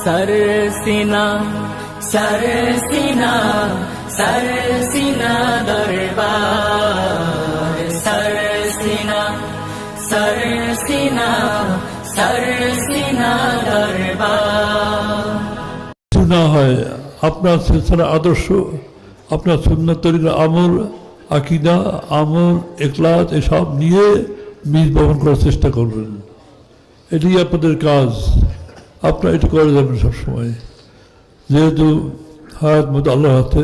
सरसीना सरसीना सरसीना दरबार सरसीना सरसीना सरसीना दरबार सुना है अपना सिलसिला आदर्श अपना सुन्नत तरीका আমল আকিদা আমল ইখলাস এসব নিয়ে বীজ বপন করার চেষ্টা করবেন। এটাই আপনাদের কাজ, আপনারা এটা করে যাবেন সবসময়। যেহেতু হায়াত মতো আল্লাহর হাতে,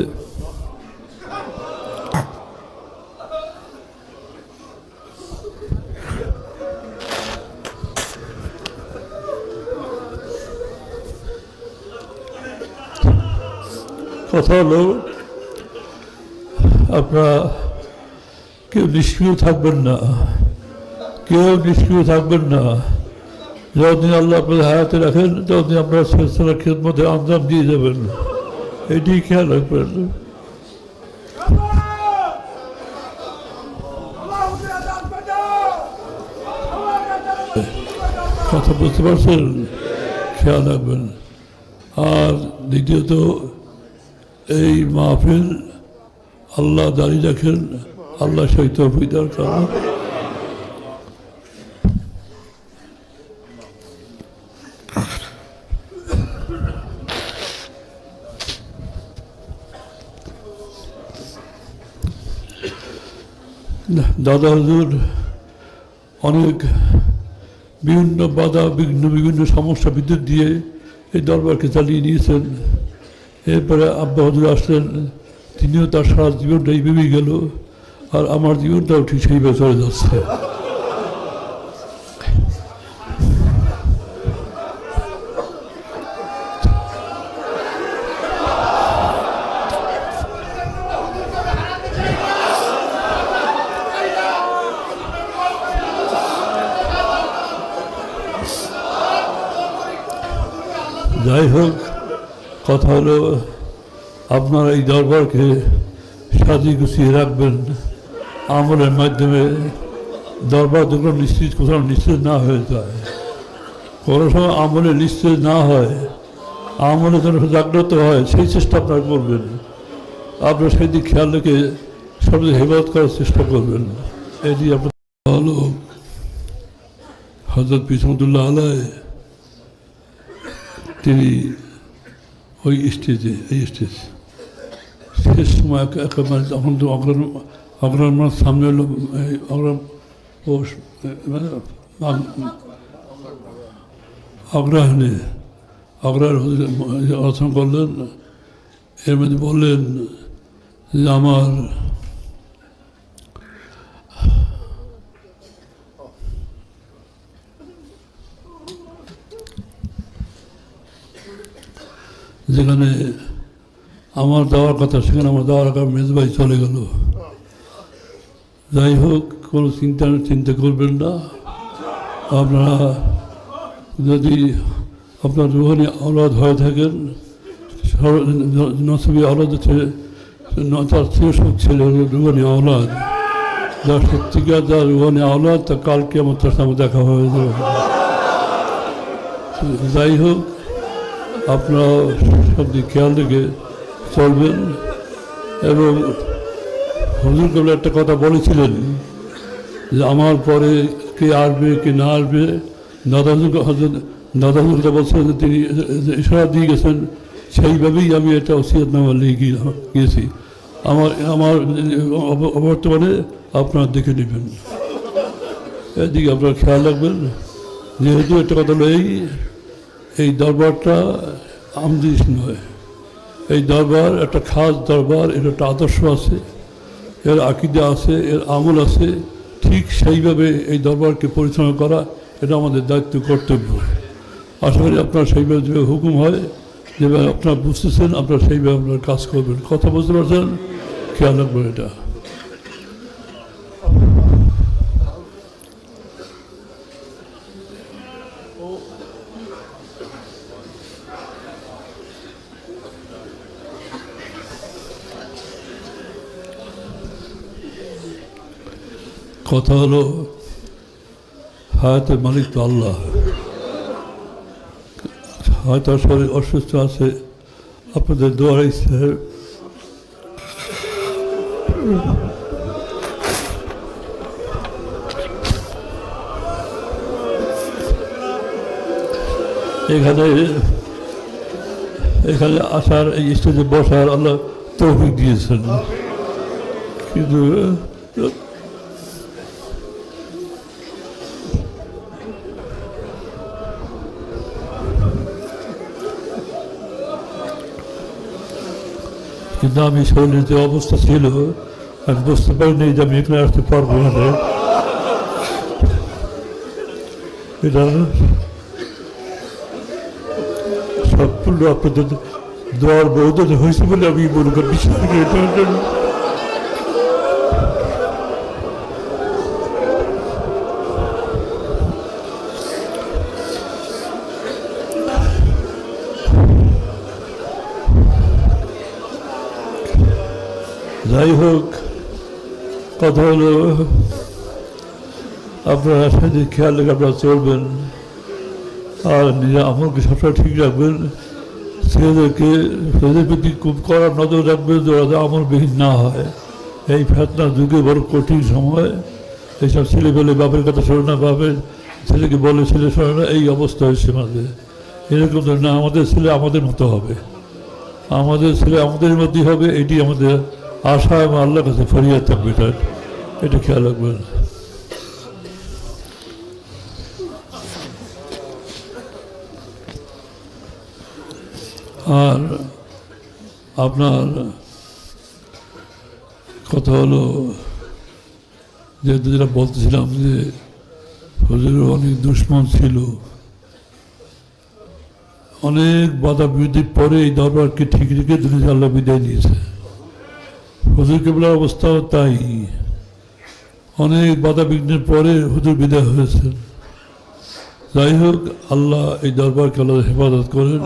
কথা হলো আপনারা কেউ নিষ্ক্রিয় থাকবেন না, কেউ নিষ্ক্রিয় থাকবেন না। যতদিন আল্লাহ আপনাদের হায়াতে রাখেন ততদিন আপনারা সিলসিলার খিদমতে আঞ্জাম দিয়ে যাবেন, এটি খেয়াল রাখবেন। কথা বুঝতে পারছেন? খেয়াল রাখবেন। আর দ্বিতীয়ত এই মাহফিল আল্লাহ দাঁড়িয়ে রাখেন, আল্লাহ সেই তৌফিক দান করেন। দাদা হুজুর অনেক বিভিন্ন বাধা বিঘ্ন বিভিন্ন সমস্যা বিদ্যুৎ দিয়ে এই দরবারকে চালিয়ে নিয়েছেন। এরপরে আব্বা হুজুর আসলেন, তিনিও তার সারা জীবনটা এইভাবেই গেল, আর আমার জীবনটাও ঠিক সেইভাবে চলে যাচ্ছে। যাই হোক, কথা হলো আপনারা এই দরবারকে সাজিয়ে গুছিয়ে রাখবেন আমলের মাধ্যমে। দরবার যখন নিশ্চিত কোথাও নিশ্চিত না হয়ে যায়, কোনো সময় আমলে নিশ্চিত না হয়, আমলে যেন জাগ্রত হয়, সেই চেষ্টা আপনারা করবেন। আপনারা সেই দিক খেয়াল রেখে সবচেয়ে হেফাজত করার চেষ্টা করবেন। এটি আপনার হলো হযরত বিসমুল্লাহ আলাই, তিনি ওই স্টেজে এই স্টেজ শেষ সময় একেবারে তখন তো অগ্রহণ সামনে হলো অগ্রহণে রচনা করলেন। এর মধ্যে বললেন যে আমার যেখানে আমার দেওয়ার কথা সেখানে আমার দেওয়ার আগে মেজবাই চলে গেল। যাই হোক, কোনো চিন্তা করবেন না। আপনারা যদি আপনার রুহানি আওলাদ হয়ে থাকেন, নসবি আওলাদ তার সুখ ছিল রুহানি আওলাদ, যার সত্যিকার যার রুহানি আওলাদ তা কালকে আমার তার সামনে দেখা হয়ে যাবে। যাই হোক, আপনারা সব দিক খেয়াল রেখে চলবেন। এবং হুজুর কেবল একটা কথা বলেছিলেন যে আমার পরে কে আসবে কে না আসবে, দাদা হুজুরটা বলছেন যে তিনি ইশারা দিয়ে গেছেন, সেইভাবেই আমি একটা ওসিয়তনামা লিখে গিয়েছি। আমার বর্তমানে আপনারা দেখে নেবেন, এদিকে আপনারা খেয়াল রাখবেন। যেহেতু একটা কথা হলো এই দরবারটা আমদিস নয়, এই দরবার একটা খাস দরবার, এর একটা আদর্শ আছে, এর আকিদা আছে, এর আমল আছে। ঠিক সেইভাবে এই দরবারকে পরিচালনা করা এটা আমাদের দায়িত্ব, কর্তব্য। আশা করি আপনারা সেইভাবে যেভাবে হুকুম হয়, যেভাবে আপনারা বুঝতেছেন, আপনারা সেইভাবে আপনার কাজ করবেন। কথা বুঝতে পারছেন? খেয়াল রাখবেন এটা। কথা হলো হায়াতের মালিক তো আল্লাহ, হয়তো শরীর অসুস্থ আছে, আপনাদের দোয়া ইচ্ছে। এখানে আসার, এই স্টেজে বসার আল্লাহ তৌফিক দিয়েছেন, কিন্তু আমি শরীরের যে অবস্থা ছিল আমি বুঝতে পারিনি যে আমি এখানে আসতে পারবো না। এটা সম্পূর্ণ আপনাদের দোয়ার বৌদ্ধ হয়েছে বলে আমি মনে করি, বিশ্বাস করি। যাই হোক, কথা হলো আপনারা সাথে খেয়াল রেখে আপনারা চলবেন, আর নিজের আমলকে সবসময় ঠিক রাখবেন। ছেলেদেরকে ছেলেদের প্রতি খুব কড়া নজর রাখবেন, যাতে আমলবিহীন না হয়। এই ফেতনার যুগে বড় কঠিন সময়, এইসব ছেলে পেলে বাপের কথা শোনে না, বাপের ছেলেকে বলে ছেলে শোনে না, এই অবস্থা হয়েছে আমাদের। এরকম তো না, আমাদের ছেলে আমাদের মতো হবে, আমাদের ছেলে আমাদের মধ্যেই হবে, এটি আমাদের আশা এবং আল্লাহর কাছে ফরিয়াদ থাকবে। এটা খেয়াল রাখবেন। আর আপনার কথা হলো, যেহেতু যেটা বলতেছিলাম যে হুজুরের অনেক দুশ্মন ছিল, অনেক বাধা বিরোধীর পরে এই দরবারকে ঠিক রেখে দুনিয়া আল্লাহ বিদায় নিয়েছে। হুজুর কেবলার অবস্থাও তাই, অনেক বাধা বিঘ্নের পরে হুজুর বিদায় হয়েছে। যাই হোক, আল্লাহ এই দরবারকে আল্লাহ হেফাজত করেন।